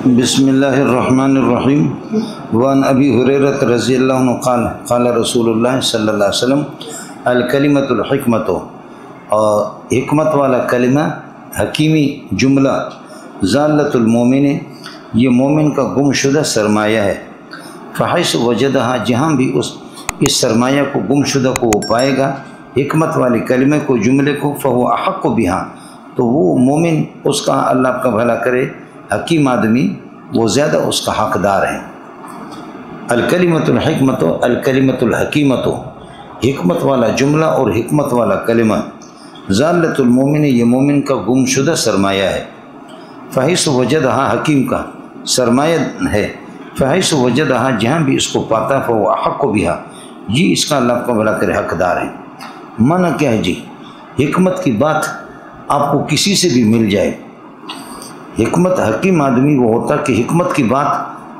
بسم اللہ الرحمن الرحیم وعن ابی ہریرہ رضی اللہ عنہ قال قال رسول اللہ صلی اللہ علیہ وسلم الکلمۃ الحکمۃ، اور حکمت والا کلمہ حکیمی جملہ، ضالۃ المومن، یہ مومن کا گم شدہ سرمایہ ہے، فحیث وجدہا، جہاں بھی اس سرمایہ کو گم شدہ کو وہ پائے گا، حکمت والے کلمے کو، جملے کو، فہو احق بہا، تو وہ مومن اس کا، اللہ کا بھلا کرے، حکیم آدمی وہ زیادہ اس کا حقدار ہے۔ الکلمۃ الحکمۃ، الکلمۃ الحکیمۃ، حکمت والا جملہ اور حکمت والا کلمہ، ضالۃ المومن، یہ مومن کا گم شدہ سرمایہ ہے، فحیث وجدہا، حکیم کا سرمایہ ہے، فحیث وجدہا، جہاں بھی اس کو پاتا، فہو احق بہا، جی اس کا اللہ کا بھلا کرے حقدار ہے۔ معنی کیا ہے جی؟ حکمت کی بات آپ کو کسی سے بھی مل جائے، حکمت حکیم آدمی وہ ہوتا کہ حکمت کی بات،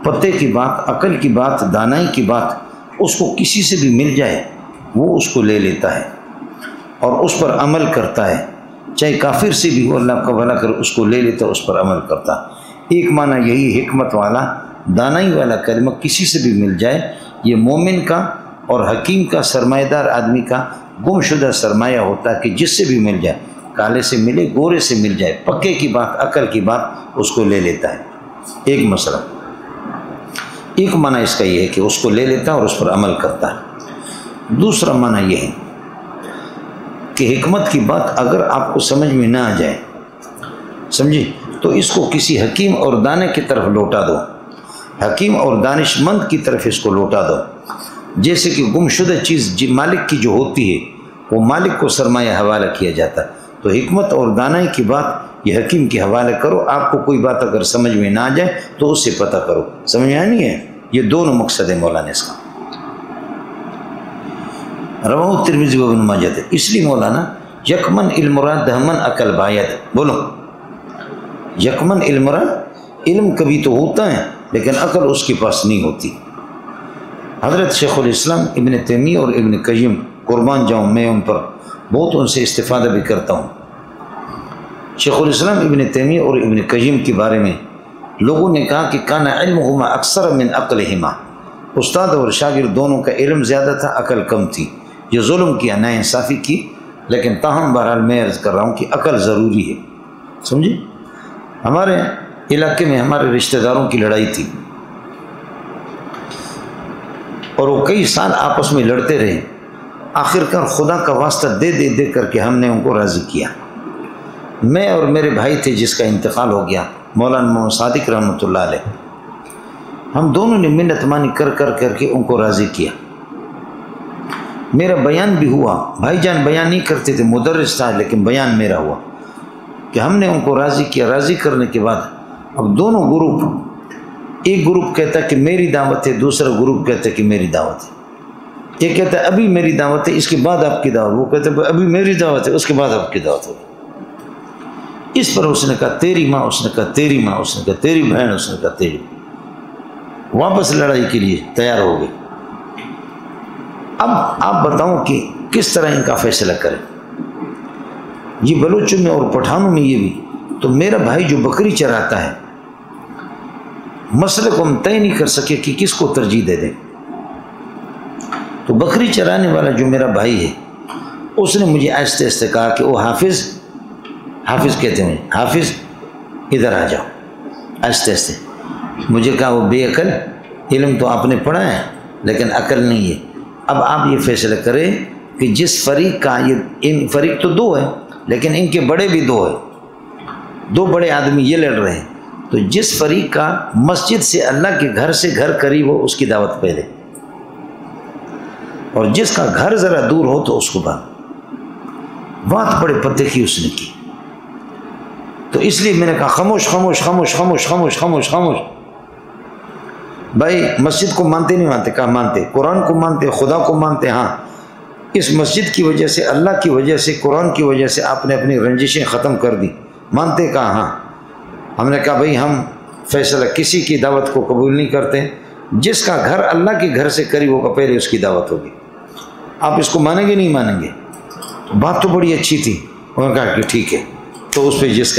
پتے کی بات، عقل کی بات، دانائی کی بات اس کو کسی سے بھی مل جائے وہ اس کو لے لیتا ہے اور اس پر عمل کرتا ہے، چاہے کافر سے بھی ہو، اللہ کا بھلا کرے، اس کو لے لیتا، اس پر عمل کرتا۔ ایک معنی یہی حکمت والا، دانائی والا کلمہ کسی سے بھی مل جائے، یہ مومن کا اور حکیم کا، سرمایہ دار آدمی کا گم شدہ سرمایہ ہوتا ہے کہ جس سے بھی مل جائے، کالے سے ملے، گورے سے مل جائے، پکے کی بات، عقل کی بات اس کو لے لیتا ہے۔ ایک مسئلہ، ایک معنی اس کا یہ ہے کہ اس کو لے لیتا ہے اور اس پر عمل کرتا ہے۔ دوسرا معنی یہ ہے کہ حکمت کی بات اگر آپ کو سمجھ میں نہ آ جائے، سمجھے، تو اس کو کسی حکیم اور دانے کی طرف لوٹا دو، حکیم اور دانش مند کی طرف اس کو لوٹا دو۔ جیسے کہ گم شدہ چیز مالک کی جو ہوتی ہے وہ مالک کو سرمایہ حوالہ کیا جاتا ہے، تو حکمت اور دانائی کی بات یہ حکیم کے حوالے کرو۔ آپ کو کوئی بات اگر سمجھ میں نہ آ جائے تو اس سے پتہ کرو، سمجھ میں نہیں ہے؟ یہ دونوں مقصد ہے مولانا اس کا۔ رواہ ترمذی و ابن ماجہ، اس لیے مولانا یکمن المراد دہمن عقل باید، بولو یکمن المراد، علم کبھی تو ہوتا ہے لیکن عقل اس کے پاس نہیں ہوتی۔ حضرت شیخ الاسلام ابن تیمیہ اور ابن قیم، قربان جاؤں میں ان پر، بہت ان سے استفادہ بھی کرتا ہوں۔ شیخ الاسلام ابن تیمیہ اور ابن قیم کے بارے میں لوگوں نے کہا کہ کان علمہما اکثر من عقلہما، استاد اور شاگرد دونوں کا علم زیادہ تھا، عقل کم تھی۔ یہ ظلم کیا، ناانصافی کی، لیکن تاہم بہرحال میں عرض کر رہا ہوں کہ عقل ضروری ہے، سمجھے۔ ہمارے علاقے میں ہمارے رشتہ داروں کی لڑائی تھی اور وہ کئی سال آپس میں لڑتے رہے، آخر کار خدا کا واسطہ دے کر کے ہم نے ان کو راضی کیا۔ میں اور میرے بھائی تھے جس کا انتقال ہو گیا، مولانا محمد صادق رحمۃ اللہ علیہ، ہم دونوں نے منت مانی کر کے ان کو راضی کیا۔ میرا بیان بھی ہوا، بھائی جان بیان نہیں کرتے تھے، مدرس تھا، لیکن بیان میرا ہوا کہ ہم نے ان کو راضی کیا۔ راضی کرنے کے بعد اب دونوں گروپ، ایک گروپ کہتا ہے کہ میری دعوت ہے، دوسرا گروپ کہتا ہے کہ میری دعوت ہے۔ یہ کہتا ہے ابھی میری دعوت ہے، اس کے بعد آپ کی دعوت، وہ کہتے ہیں ابھی میری دعوت ہے، اس کے بعد آپ کی دعوت ہوگی۔ اس پر اس نے کہا تیری ماں، اس نے کہا تیری ماں، اس نے کہا تیری بہن، اس نے کہا تیری، واپس لڑائی کے لیے تیار ہو گئے۔ اب آپ بتاؤں کہ کس طرح ان کا فیصلہ کریں۔ یہ بلوچوں میں اور پٹھانوں میں یہ بھی، تو میرا بھائی جو بکری چراتا ہے، مسئلے کو ہم طے نہیں کر سکے کہ کس کو ترجیح دے دیں، تو بکری چرانے والا جو میرا بھائی ہے اس نے مجھے آہستہ آہستہ کہا کہ وہ حافظ کہتے ہیں، حافظ ادھر آ جاؤ، آہستہ آہستہ مجھے کہا وہ بے عقل، علم تو آپ نے پڑھا ہے لیکن عقل نہیں ہے۔ اب آپ یہ فیصلہ کریں کہ جس فریق کا، ان فریق تو دو ہے لیکن ان کے بڑے بھی دو ہیں، دو بڑے آدمی یہ لڑ رہے ہیں، تو جس فریق کا مسجد سے، اللہ کے گھر سے گھر قریب ہو اس کی دعوت پہلے، اور جس کا گھر ذرا دور ہو تو اس کو بات بڑے پتے کی اس نے کی۔ تو اس لیے میں نے کہا خاموش خاموش خاموش خاموش خاموش خاموش خاموش۔ بھائی مسجد کو مانتے نہیں مانتے؟ کہا مانتے، قرآن کو مانتے، خدا کو مانتے، ہاں اس مسجد کی وجہ سے، اللہ کی وجہ سے، قرآن کی وجہ سے آپ نے اپنی رنجشیں ختم کر دی، مانتے؟ کہا ہاں۔ ہم نے کہا بھائی ہم فیصلہ کسی کی دعوت کو قبول نہیں کرتے، جس کا گھر اللہ کے گھر سے قریب ہوگا پہلے اس کی دعوت ہوگی، آپ اس کو مانیں گے نہیں مانیں گے؟ بات تو بڑی اچھی تھی، انہوں نے کہا کہ ٹھیک ہے، تو اس پہ جس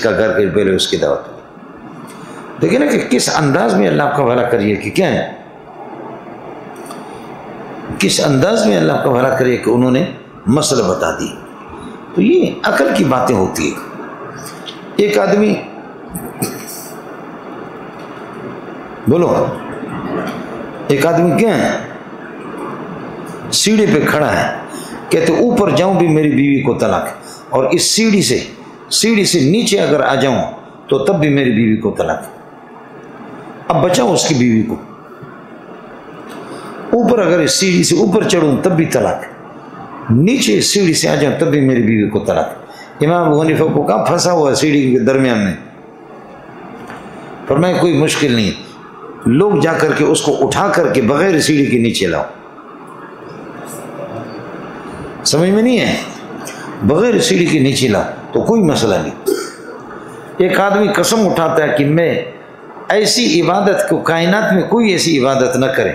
کا گھر قریب پہلے اس کی دعوت ہوگی۔ دیکھیں نا کہ کس انداز میں اللہ آپ کا بھلا کریے کہ کیا ہے، کس انداز میں اللہ کا بھلا کریے کہ انہوں نے مسئلہ بتا دی. تو یہ عقل کی باتیں ہوتی ہیں. ایک آدمی بولو، ایک آدمی کیا ہے سیڑھی پہ کھڑا ہے، کہتے اوپر جاؤں بھی میری بیوی کو طلاق، اور اس سیڑھی سے نیچے اگر آ جاؤں تو تب بھی میری بیوی کو طلاق. اب بچاؤں اس کی بیوی کو، اوپر اگر اس سیڑھی سے اوپر چڑھوں تب بھی طلاق، نیچے اس سیڑھی سے آ جاؤں تب بھی میری بیوی کو طلاق. امام ابو حنیفہ کو کہاں پھنسا ہوا ہے سیڑھی کے درمیان میں، فرمایا کوئی مشکل نہیں، لوگ جا کر کے اس کو اٹھا کر کے بغیر سیڑھی کے نیچے لاؤ. سمجھ میں نہیں ہے؟ بغیر سیڑھی کے نیچے لاؤ تو کوئی مسئلہ نہیں. ایک آدمی قسم اٹھاتا ہے کہ میں ایسی عبادت کو کائنات میں کوئی ایسی عبادت نہ کرے،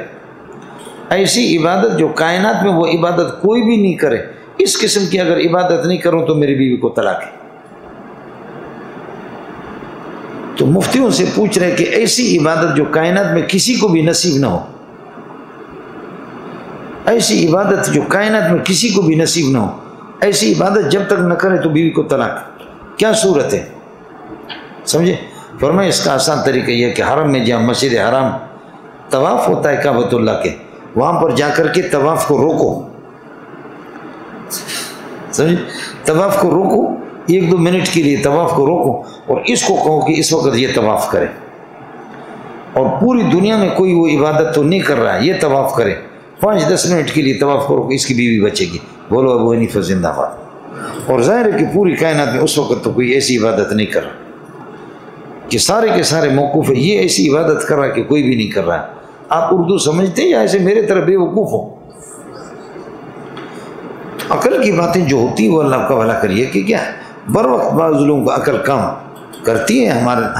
ایسی عبادت جو کائنات میں وہ عبادت کوئی بھی نہیں کرے، اس قسم کی اگر عبادت نہیں کروں تو میری بیوی کو طلاق ہے. تو مفتیوں سے پوچھ رہے کہ ایسی عبادت جو کائنات میں کسی کو بھی نصیب نہ ہو، ایسی عبادت جو کائنات میں کسی کو بھی نصیب نہ ہو، ایسی عبادت جب تک نہ کرے تو بیوی کو طلاق. کیا صورت ہے؟ سمجھے؟ فرمایا اس کا آسان طریقہ یہ ہے کہ حرم میں جہاں مسجد حرام طواف ہوتا ہے کعبۃ اللہ کے، وہاں پر جا کر کے طواف کو روکو. سمجھے؟ طواف کو روکو، 1-2 منٹ کے لیے طواف کو روکو، اور اس کو کہو کہ اس وقت یہ طواف کرے، اور پوری دنیا میں کوئی وہ عبادت تو نہیں کر رہا ہے، یہ طواف کرے. 5-10 منٹ کے لیے طواف کرو کہ اس کی بیوی بچے گی. بولو ابو حنیفہ زندہ باد. اور ظاہر ہے کہ پوری کائنات میں اس وقت تو کوئی ایسی عبادت نہیں کر رہا کہ سارے کے سارے موقوف ہے، یہ ایسی عبادت کر رہا ہے کہ کوئی بھی نہیں کر رہا ہے. آپ اردو سمجھتے ہیں یا ایسے میرے طرح بے وقوف ہو؟ عقل کی باتیں جو ہوتی ہیں وہ اللہ کا بھلا کریے کہ کیا بر وقت بعض لوگوں کو عقل کام کرتی ہے،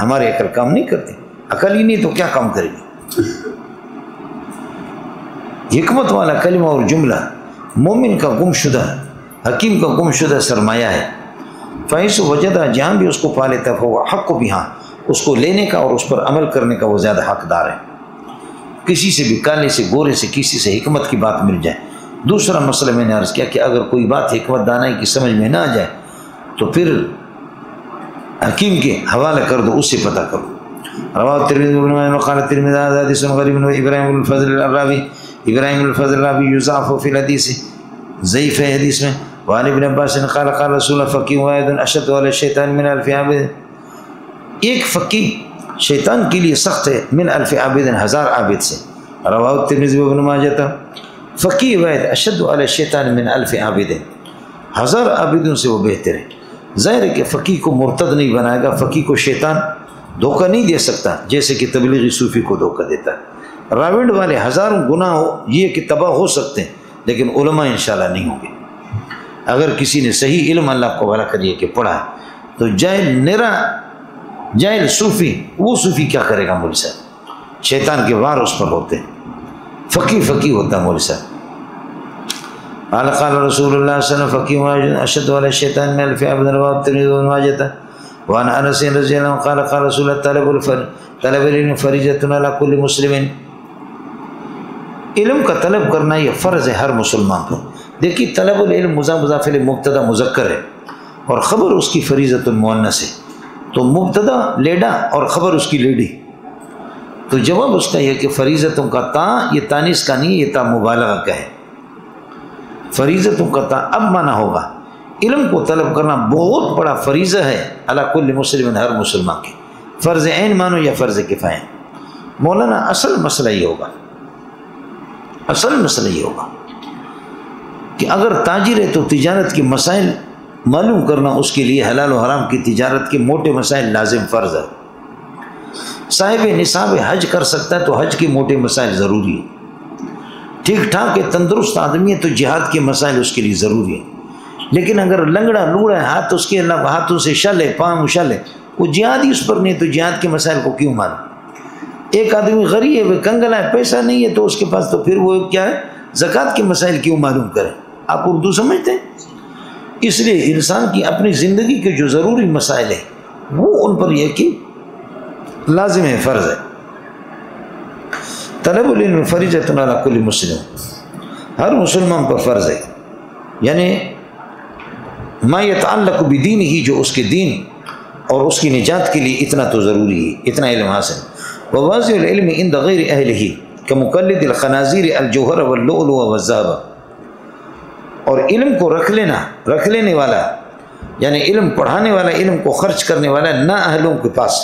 ہمارے عقل کام نہیں کرتی. عقل ہی نہیں تو کیا کام کرے گی؟ حکمت والا کلمہ اور جملہ مومن کا گم شدہ، حکیم کا گم شدہ سرمایہ ہے. فیض و وجدہ جہاں بھی اس کو پا لیتا ہے وہ حق کو بھی، ہاں اس کو لینے کا اور اس پر عمل کرنے کا وہ زیادہ حقدار ہے. کسی سے بھی، کالے سے گورے سے، کسی سے حکمت کی بات مل جائے. دوسرا مسئلہ میں نے عرض کیا کہ اگر کوئی بات حکمت دانائی کی سمجھ میں نہ آ جائے تو پھر حکیم کے حوالے کر دو، اس سے پتہ کرو. رواہ ترمذی بن ماجہ قال ترمذی حدیث غریب ابراہیم الفضل الراوی، ابراہیم الفضل الراوی یضاف فی الحدیث، ضعیف ہے حدیث میں. وعن ابن عباس قال قال رسول اللہ فقیہ واحد اشد علی الشیطان من الف عابد، ایک فقیہ شیطان کے لیے سخت ہے من الف عابد، 1000 عابد سے. رواہ ترمذی بن ماجہ فقیہ واحد اشد علی الشیطان من الف عابد، 1000 عابدوں سے وہ بہتر ہے. ظاہر ہے کہ فقیہ کو مرتد نہیں بنائے گا، فقیہ کو شیطان دھوکہ نہیں دے سکتا جیسے کہ تبلیغی صوفی کو دھوکہ دیتا ہے. راوند والے ہزاروں گناہ یہ کہ تباہ ہو سکتے ہیں لیکن علماء انشاءاللہ نہیں ہوں گے. اگر کسی نے صحیح علم اللہ کو بھلا کریے کہ پڑھا ہے تو جاہل صوفی، وہ صوفی کیا کرے گا؟ مولوی صاحب شیطان کے وار اس پر ہوتے ہیں. فقیہ ہوتا ہے مولوی صاحب. قال قال رسول اللہ صلی اللہ علیہ وسلم فقیہ اشد علی الشیطان من الف عابد، رواه الترمذی وابن ماجہ. وعن انس رضی اللہ عنہ قال قال رسول اللہ طلب العلم فریضۃ علی کل مسلم، علم کا طلب کرنا یہ فرض ہے ہر مسلمان پر. دیکھیے طلب العلم مضاف الیہ مبتدا مذکر ہے اور خبر اس کی فریضۃ مؤنث ہے، تو مبتدا لیڈا اور خبر اس کی لیڈی، تو جواب اس کا یہ کہ فریضتوں کا تا یہ تانیث کا نہیں، یہ تا مبالغہ کا ہے. فریضتوں کا تا اب مانا ہوگا علم کو طلب کرنا بہت بڑا فریضہ ہے علی کل مسلم، ہر مسلمان کے. فرض عین مانو یا فرض کفایہ. مولانا اصل مسئلہ یہ ہوگا کہ اگر تاجر ہے تو تجارت کے مسائل معلوم کرنا اس کے لیے حلال و حرام کی تجارت کے موٹے مسائل لازم فرض ہے. صاحب نصاب حج کر سکتا ہے تو حج کے موٹے مسائل ضروری ہے. ٹھیک ٹھاک ہے تندرست آدمی ہے تو جہاد کے مسائل اس کے لیے ضروری ہے. لیکن اگر لنگڑا لوڑا ہے، ہاتھ اس کے اللہ ہاتھوں سے شل ہے، پاؤں شل ہے، وہ جہاد ہی اس پر نہیں، تو جہاد کے مسائل کو کیوں مانو؟ ایک آدمی غریب ہے، کنگلا ہے، پیسہ نہیں ہے تو اس کے پاس، تو پھر وہ کیا ہے زکوٰۃ کے مسائل کیوں معلوم کرے؟ آپ اردو سمجھتے ہیں؟ اس لیے انسان کی اپنی زندگی کے جو ضروری مسائل ہیں وہ ان پر یہ کہ لازم ہے، فرض ہے۔ طلب العلم فریضۃ علی کل مسلم، ہر مسلمان پر فرض ہے، یعنی ما یتعلق بدین ہی، جو اس کے دین اور اس کی نجات کے لیے اتنا تو ضروری ہے، اتنا علم حاصل۔ وواضع العلم عند غیر اہلہ کمقلد الخنازیر الجوہر واللؤلؤ والذهب، اور علم کو رکھ لینے والا، یعنی علم پڑھانے والا، علم کو خرچ کرنے والا نا اہلوں کے پاس،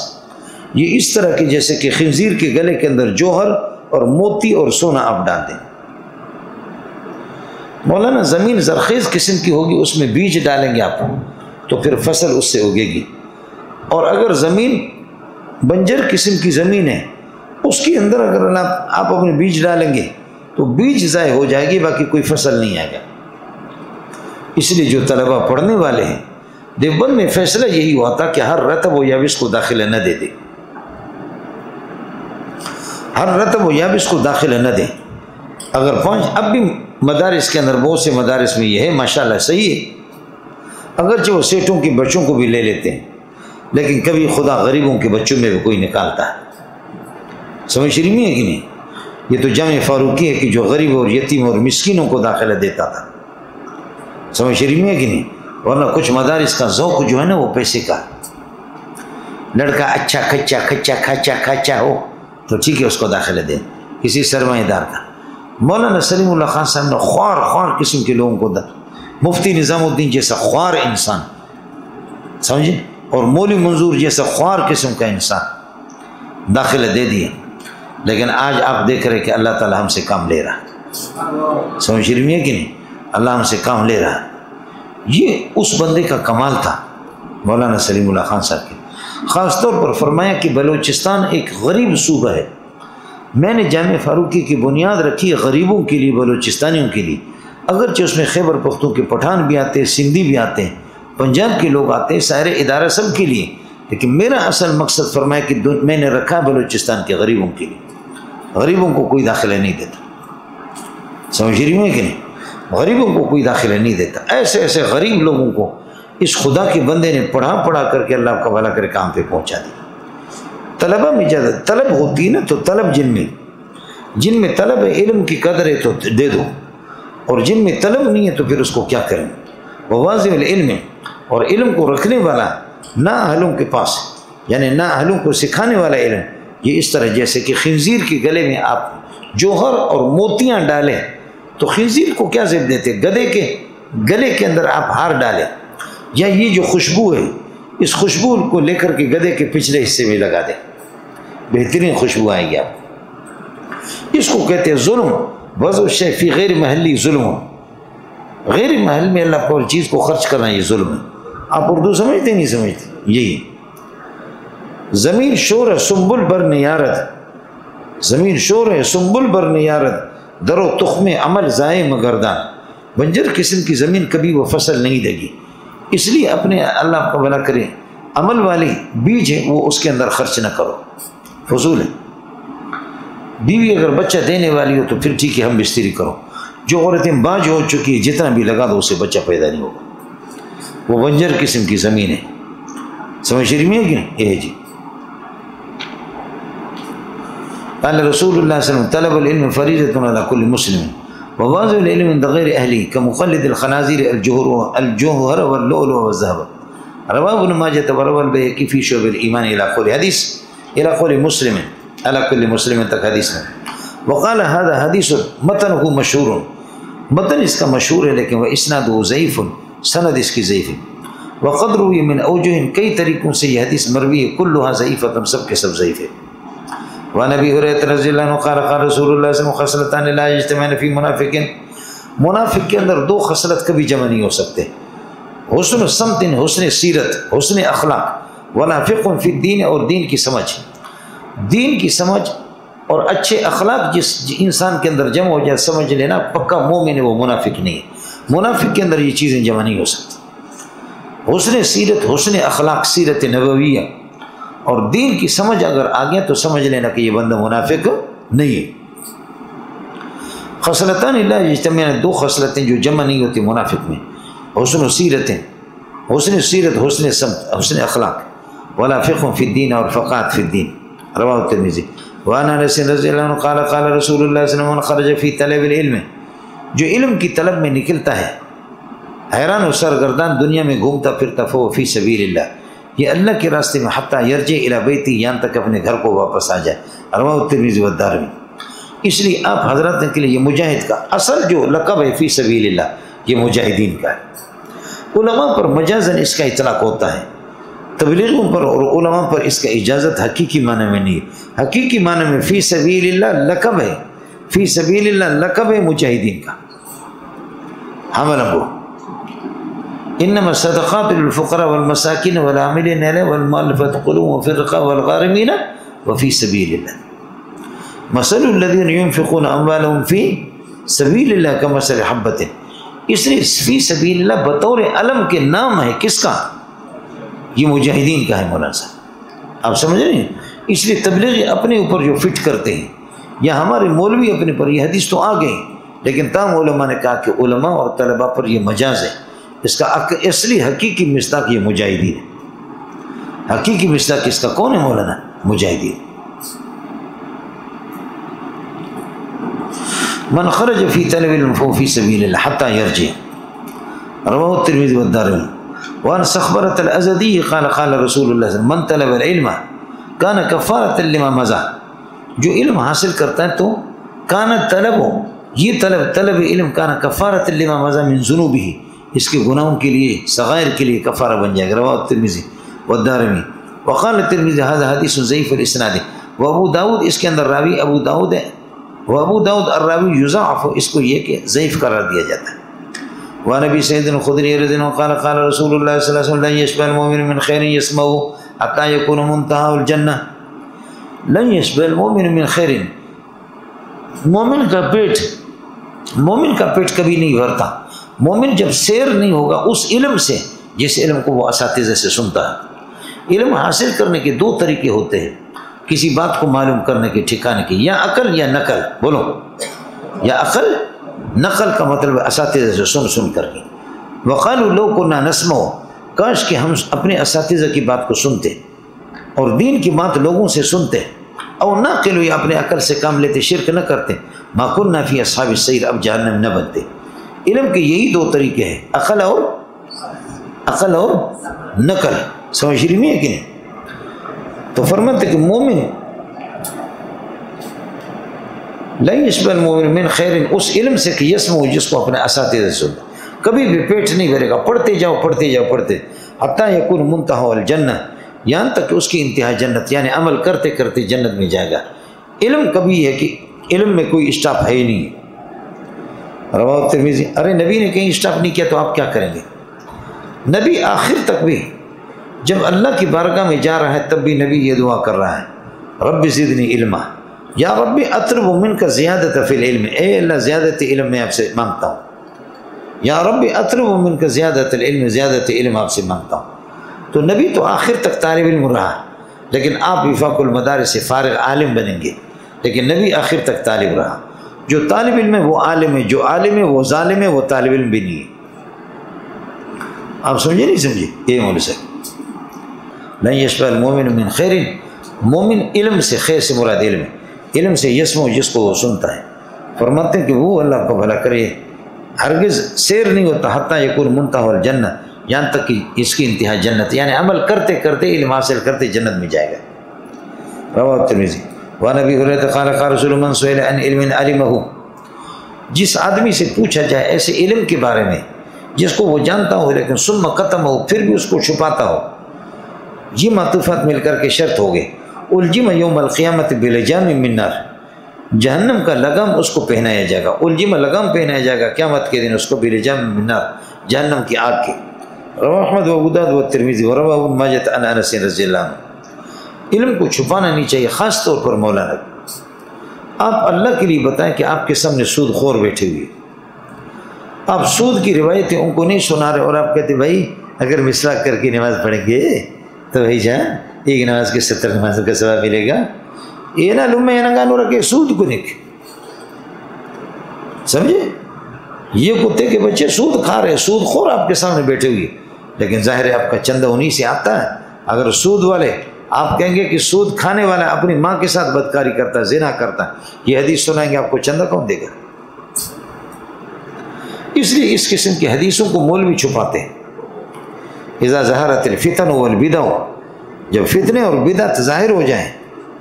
یہ اس طرح کی جیسے کہ خنزیر کے گلے کے اندر جوہر اور موتی اور سونا آپ ڈال دیں۔ مولانا زمین زرخیز قسم کی ہوگی، اس میں بیج ڈالیں گے آپ تو پھر فصل اس سے اگے گی، اور اگر زمین بنجر قسم کی زمین ہے، اس کے اندر اگر آپ اپنے بیج ڈالیں گے تو بیج ضائع ہو جائے گی، باقی کوئی فصل نہیں آئے گا۔ اس لیے جو طلبہ پڑھنے والے ہیں، دیوبند میں فیصلہ یہی ہوا تھا کہ ہر رطب و یابس کو داخلہ نہ دے دے، ہر رطب و یابس کو داخلہ نہ دے۔ اگر اب بھی مدارس کے اندر بہت سے مدارس میں یہ ہے، ماشاءاللہ صحیح ہے، اگرچہ وہ سیٹوں کے بچوں کو بھی لے لیتے ہیں، لیکن کبھی خدا غریبوں کے بچوں میں بھی کوئی نکالتا ہے۔ سمجھ رہی ہے کہ نہیں؟ یہ تو جامع فاروقی ہے کہ جو غریب اور یتیم اور مسکینوں کو داخلہ دیتا تھا، سمجھ رہی ہے کہ نہیں؟ ورنہ کچھ مدارس کا ذوق جو ہے نا وہ پیسے کا، لڑکا اچھا کھچا ہو تو ٹھیک ہے اس کو داخلہ دے، کسی سرمایہ دار کا۔ مولانا سلیم اللہ خان صاحب نے خوار قسم کے لوگوں کو مفتی نظام الدین جیسا خوار انسان، سمجھے، اور مولوی منظور جیسا خوار قسم کا انسان داخلہ دے دیا، لیکن آج آپ دیکھ رہے کہ اللہ تعالی ہم سے کام لے رہا، سمجھ رہی ہے کہ نہیں؟ اللہ ہم سے کام لے رہا۔ یہ اس بندے کا کمال تھا مولانا سلیم اللہ خان صاحب کے۔ خاص طور پر فرمایا کہ بلوچستان ایک غریب صوبہ ہے، میں نے جامع فاروقی کی بنیاد رکھی ہے غریبوں کے لیے، بلوچستانیوں کے لیے، اگرچہ اس میں خیبر پختون کے پٹھان بھی آتے ہیں، سندھی بھی آتے ہیں، پنجاب کے لوگ آتے ہیں، سارے ادارہ سب کے لیے، لیکن میرا اصل مقصد فرمایا کہ میں نے رکھا بلوچستان کے غریبوں کے لیے، غریبوں کو کوئی داخلہ نہیں دیتا، سمجھ رہی ہے کہ نہیں؟ غریبوں کو کوئی داخلہ نہیں دیتا۔ ایسے غریب لوگوں کو اس خدا کے بندے نے پڑھا کر کے اللہ کا بھلا کرے کام پہ پہنچا دیا۔ طلبہ میں زیادہ طلب ہوتی ہے نا، تو طلب جن میں طلب ہے، علم کی قدر ہے تو دے دو، اور جن میں طلب نہیں ہے تو پھر اس کو کیا کریں۔ وواضع العلم، اور علم کو رکھنے والا نا اہلوں کے پاس، یعنی نا اہلوں کو سکھانے والا علم، یہ اس طرح جیسے کہ خنزیر کے گلے میں آپ جوہر اور موتیاں ڈالیں تو خنزیر کو کیا زیب دیتے، گدھے کے گلے کے اندر آپ ہار ڈالیں، یا یہ جو خوشبو ہے اس خوشبو کو لے کر کے گدھے کے پچھلے حصے میں لگا دیں، بہترین خوشبو آئے گی آپ۔ اس کو کہتے ہیں ظلم، وضع الشیء فی غیر محلی ظلم، غیر محل میں اللہ کو چیز کو خرچ کرنا یہ ظلم ہے۔ آپ اردو سمجھتے نہیں سمجھتے؟ یہی زمین شور ہے سنبل بر نیارت، زمین شور ہے سنبل بر نیارت، در و تخم عمل ضائع مگردان، بنجر قسم کی زمین کبھی وہ فصل نہیں دے گی، اس لیے اپنے اللہ کو بھلا کرے عمل والی بیج ہے وہ اس کے اندر خرچ نہ کرو، فضول ہے۔ بیوی اگر بچہ دینے والی ہو تو پھر ٹھیک ہے ہم بستری کرو، جو عورتیں باج ہو چکی ہے جتنا بھی لگا دو اسے بچہ پیدا نہیں ہوگا، وہ بنجر قسم کی زمین ہے، سمجھ رہی ہے کہ نہیں؟ یہ جی قال رسول اللہ صلی اللہ علیہ وسلم طلب العلم فریضۃ علی کل مسلم وواضع العلم عند غیر اہلی کمقلد الخنازیر الجوہر واللؤلؤ والذهب، رواه ابن ماجہ وروى البیہقی فی شعب الایمان الی قول حدیث الی قول مسلم علی کل مسلم تک حدیث ہے۔ وقال هذا حدیث متنہ مشہور، متن اس کا مشہور ہے لیکن وہ اسنادہ ضعیف، سند اس کی ضعیف ہے۔ وقد روی من اوجہ، کئی طریقوں سے یہ حدیث مروی ہے، کلھا ضعیفۃ، سب کے سب ضعیف ہے۔ وعن ابی ہریرہ رضی اللہ عنہ قال قال رسول اللہ صلی اللہ علیہ وسلم خصلتان لا یجتمعان فی منافق، منافق کے اندر دو خصلت کبھی جمع نہیں ہو سکتے، حسن سمت، حسن سیرت، حسن اخلاق، ونافق فی الدین، اور دین کی سمجھ، دین کی سمجھ اور اچھے اخلاق جس انسان کے اندر جمع ہو جائے، سمجھ لینا پکا مومن ہے، وہ منافق نہیں ہے۔ منافق کے اندر یہ چیزیں جمع نہیں ہو سکتی، حسن سیرت، حسن اخلاق، سیرت نبویہ اور دین کی سمجھ اگر آ گیا تو سمجھ لینا کہ یہ بندہ منافق نہیں ہے۔ خصلتان لا یجتمعان، دو خصلتیں جو جمع نہیں ہوتی منافق میں، حسن سیرتیں، حسن سیرت، حسن سمت، حسن اخلاق، ونافق فی الدین، اور فقاہت فی الدین، رواہ ترمذی۔ وعن انس رضی اللہ عنہ قال قال رسول اللہ صلی اللہ علیہ وسلم من خرج فی طلب العلم، جو علم کی طلب میں نکلتا ہے حیران و سرگردان دنیا میں گھومتا پھرتا، فهو فی سبیل اللہ، یہ اللہ کے راستے میں، حتی یرجع الی بیتی، یہاں تک اپنے گھر کو واپس آ جائے، رواہ ترمذی والدارمی۔ اس لیے آپ حضرات کے لیے یہ مجاہد کا اصل جو لقب ہے فی سبیل اللہ، یہ مجاہدین کا ہے۔ علماء پر مجازن اس کا اطلاق ہوتا ہے، تبلیغوں پر اور علماء پر اس کا اجازت حقیقی معنی میں نہیں ہے۔ حقیقی معنی میں فی سبیل اللہ لقب ہے، فی سبیل اللہ لقب ہے مجاہدین کا۔ حمل ابو انما الصدقات للفقراء والمساکین والعاملین علیہ والمؤلفۃ قلوبهم وفی الرقاب والغارمین وفی سبیل اللہ۔ مثل الذین ينفقون اموالهم فی سبیل اللہ کمثل حبۃ، اس لیے فی سبیل اللہ بطور علم کے نام ہے، کس کا؟ یہ مجاہدین کا ہے مولانا صاحب، آپ سمجھ رہے ہیں؟ اس لیے تبلیغ اپنے اوپر جو فٹ کرتے ہیں، یا ہمارے مولوی اپنے پر، یہ حدیث تو آ گئی، لیکن تاہم علماء نے کہا کہ علماء اور طلباء پر یہ مجاز ہے، اس کا اصلی حقیقی مصداق یہ مجاہدین ہے۔ حقیقی مصداق اس کا کون ہے مولانا؟ مجاہدین۔ من خرج فی طلب العلم فهو فی سبیل اللہ حتی یرجع، رواہ الترمذی والدارمی۔ وعن صخبرۃ الازدی قال قال رسول اللہ صلی اللہ علیہ وسلم من طلب العلم کان کفارۃ لما مضى، جو علم حاصل کرتا ہے تو کان طلب، یہ طلب علم کان کفارۃ لما مضى من ذنوبہ، اس کے گناہوں کے لیے، صغائر کے لیے کفارہ بن جائے گا، رواہ الترمذی والدارمی۔ وقال الترمذی هذا حدیث ضعیف الاسناد، وابو داؤد، اس کے اندر راوی ابو داؤد ہے، وابو داؤد الراوی یضاعف، اس کو یہ کہ ضعیف قرار دیا جاتا ہے۔ وعن ابی سعید الخدری رضی اللہ عنہ قال قال رسول اللہ صلی اللہ علیہ وسلم لن يشبع المؤمن من خیر يسمعه حتى يكون منتهى الجنہ، لن يشبع المؤمن من خیر، مومن کا پیٹ کبھی نہیں بھرتا، مومن جب سیر نہیں ہوگا اس علم سے جس علم کو وہ اساتذہ سے سنتا ہے۔ علم حاصل کرنے کے دو طریقے ہوتے ہیں، کسی بات کو معلوم کرنے کے ٹھکانے کی، یا عقل یا نقل، بولو، یا عقل، نقل کا مطلب اساتذہ سے سن کر کے۔ وقالوا لو كنا نسمع، کاش کہ ہم اپنے اساتذہ کی بات کو سنتے اور دین کی بات لوگوں سے سنتے، اور ناقل یا اپنے عقل سے کام لیتے، شرک نہ کرتے، ما كنا فی اصحاب السعیر، اب جہنم نہ بنتے۔ علم کے یہی دو طریقے ہیں، عقل اور نقل، سمجھ رہی ہے کہ نہیں؟ تو فرماتے کہ مومن لن يشبع المؤمن من خیر، اس علم سے کہ یسمع، جس کو اپنے اساتذہ سے سنتا، کبھی بھی پیٹ نہیں بھرے گا، پڑھتے جاؤ حتی یکون منتہی الجنہ، یہاں تک کہ اس کی انتہا جنت، یعنی عمل کرتے کرتے جنت میں جائے گا۔ علم کبھی ہے کہ علم میں کوئی اسٹاپ ہے ہی نہیں، رواہ ترمذی۔ ارے نبی نے کہیں اسٹاپ نہیں کیا تو آپ کیا کریں گے؟ نبی آخر تک بھی جب اللہ کی بارگاہ میں جا رہا ہے تب بھی نبی یہ دعا کر رہا ہے، رب زدنی علما، یا رب اطلب منک زیادت فی العلم، اے اللہ زیادت علم میں آپ سے مانگتا ہوں، یا رب اطلب منک زیادت العلم، زیادت علم آپ سے مانگتا ہوں۔ تو نبی تو آخر تک طالب علم رہا، لیکن آپ وفاق المدارس سے فارغ عالم بنیں گے، لیکن نبی آخر تک طالب رہا۔ جو طالب علم ہے وہ عالم ہے، جو عالم ہے وہ ظالم ہے، وہ طالب علم بھی نہیں ہے۔ آپ سمجھے نہیں سمجھے؟ یہ مول سے لن یشبع المؤمن من خیر، مومن علم سے، خیر سے مراد علم ہے، علم سے یسمع، جس کو وہ سنتا ہے۔ فرماتے ہیں کہ وہ اللہ کو بھلا کرے، ہرگز سیر نہیں ہوتا حتی یکون منتہی الجنہ، یہاں تک کہ اس کی انتہا جنت، یعنی عمل کرتے کرتے، علم حاصل کرتے جنت میں جائے گا، رواہ ترمذی۔ وعن ابی ہریرہ قال قال رسول من سئل عن علم علمہ، جس آدمی سے پوچھا جائے ایسے علم کے بارے میں جس کو وہ جانتا ہو لیکن ثم ختم ہو، پھر بھی اس کو چھپاتا ہو، یہ معطوفات مل کر کے شرط ہو گئے، الجم یوم القیامت بلجام من نار، جہنم کا لگام اس کو پہنایا جائے گا، الجم لگام پہنایا جائے گا قیامت کے دن اس کو بلجام من نار، جہنم کی آگ کے۔ رواہ احمد و ابو داؤد و ترمذی و رواہ ابن ماجہ عن انس رضی اللہ عنہ۔ علم کو چھپانا نہیں چاہیے، خاص طور پر مولانا۔ آپ اللہ کے لیے بتائیں کہ آپ کے سامنے سود خور بیٹھے ہوئے، آپ سود کی روایتیں ان کو نہیں سنا رہے، اور آپ کہتے بھائی اگر مسواک کر کے نماز پڑھیں گے تو بھائی جان ایک نماز کے 70 نمازوں کا ثواب ملے گا، یہ نہ لمحے نگانو رکھے سود کو نک، سمجھے؟ یہ کتے کے بچے سود کھا رہے، سود خور آپ کے سامنے بیٹھے ہوئے، لیکن ظاہر ہے آپ کا چندہ انہی سے آتا ہے۔ اگر سود والے آپ کہیں گے کہ سود کھانے والا اپنی ماں کے ساتھ بدکاری کرتا ہے، زنا کرتا ہے، یہ حدیث سنائیں گے آپ کو چندہ کون دے گا؟ اس لیے اس قسم کی حدیثوں کو مولوی چھپاتے ہیں۔ اذا ظہرت الفتن والبدع، جب فتنے اور بدعت ظاہر ہو جائیں،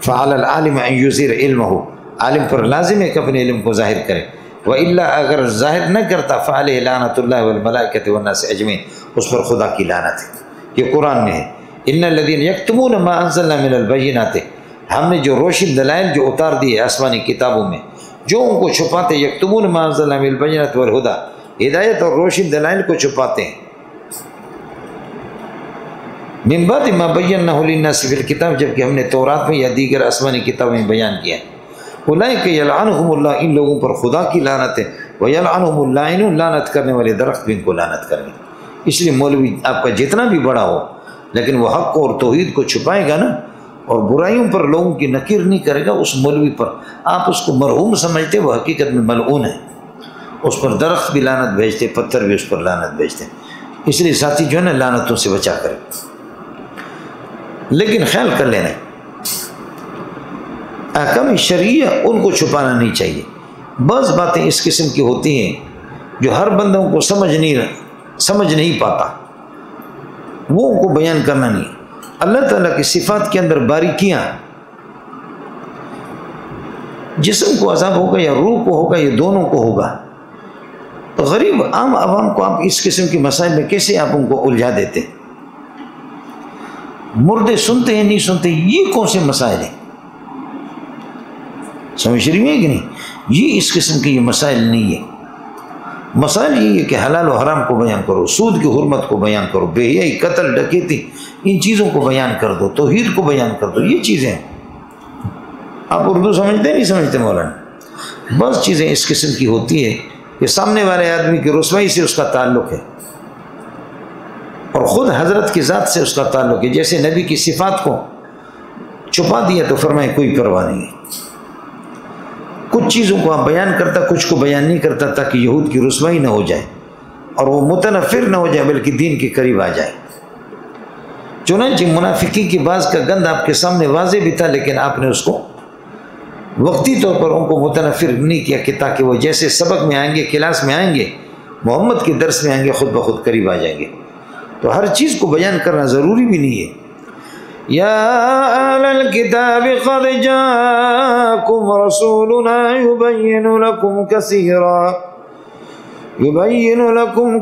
فعلی العالم ان یظہر علمہ، عالم پر لازم ہے کہ اپنے علم کو ظاہر کرے، وَإِلَّا اگر ظاہر نہ کرتا فعلیہ لعنۃ اللہ والملائکۃ والناس اجمعین، اس پر خدا کی لعنت ہے۔ یہ قرآن میں ہے، ان الذین یکتمون ما انزلنا من البینات، ہم نے جو روشن دلائل جو اتار دیے آسمانی کتابوں میں، جو ان کو چھپاتے، یکتمون ما انزلنا من البینات والہدی، ہدایت اور روشن دلائل کو چھپاتے ہیں، من بعد ما بینہ للناس فی الکتاب، جبکہ ہم نے تورات میں یا دیگر آسمانی کتابوں میں بیان کیا ہے، اولئک یلعنہم اللہ، ان لوگوں پر خدا کی لعنت ہے، ویلعنہم اللاعنون، لعنت کرنے والے درخت بھی ان کو لعنت کریں گے۔ اس لیے مولوی آپ کا جتنا بھی بڑا ہو لیکن وہ حق اور توحید کو چھپائے گا نا، اور برائیوں پر لوگوں کی نکیر نہیں کرے گا، اس مولوی پر آپ اس کو مرحوم سمجھتے، وہ حقیقت میں ملعون ہے، اس پر درخت بھی لعنت بھیجتے، پتھر بھی اس پر لعنت بھیجتے۔ اس لیے ساتھی جو ہے نا لعنتوں سے بچا کرے، لیکن خیال کر لینا احکام شرعیہ ان کو چھپانا نہیں چاہیے۔ بعض باتیں اس قسم کی ہوتی ہیں جو ہر بندوں کو سمجھ نہیں پاتا، وہ ان کو بیان کرنا نہیں۔ اللہ تعالیٰ کی صفات کے اندر باریکیاں، جسم کو عذاب ہوگا یا روح کو ہوگا یا دونوں کو ہوگا، تو غریب عام عوام کو آپ اس قسم کی مسائل میں کیسے آپ ان کو الجھا دیتے؟ مردے سنتے ہیں نہیں سنتے، یہ کون سے مسائل ہیں؟ سمجھ رہی ہے کہ نہیں؟ یہ اس قسم کے یہ مسائل نہیں ہے۔ مسائل یہ ہے کہ حلال و حرام کو بیان کرو، سود کی حرمت کو بیان کرو، بے حیائی، قتل، ڈکیتی، ان چیزوں کو بیان کر دو، توحید کو بیان کر دو، یہ چیزیں آپ اردو سمجھتے نہیں سمجھتے مولانا؟ بس چیزیں اس قسم کی ہوتی ہے کہ سامنے والے آدمی کی رسوائی سے اس کا تعلق ہے، اور خود حضرت کی ذات سے اس کا تعلق ہے۔ جیسے نبی کی صفات کو چھپا دیا تو فرمائے کوئی پرواہ نہیں ہے، کچھ چیزوں کو آپ بیان کرتا، کچھ کو بیان نہیں کرتا، تاکہ یہود کی رسوائی نہ ہو جائے اور وہ متنفر نہ ہو جائے بلکہ دین کے قریب آ جائے۔ چنانچہ منافقین کی بعض کا گند آپ کے سامنے واضح بھی تھا، لیکن آپ نے اس کو وقتی طور پر ان کو متنفر نہیں کیا، کہ تاکہ وہ جیسے سبق میں آئیں گے، کلاس میں آئیں گے، محمد کے درس میں آئیں گے، خود بخود قریب آ جائیں گے۔ تو ہر چیز کو بیان کرنا ضروری بھی نہیں ہے۔ یا اہل الکتاب قد جاءکم رسولنا یبین لکم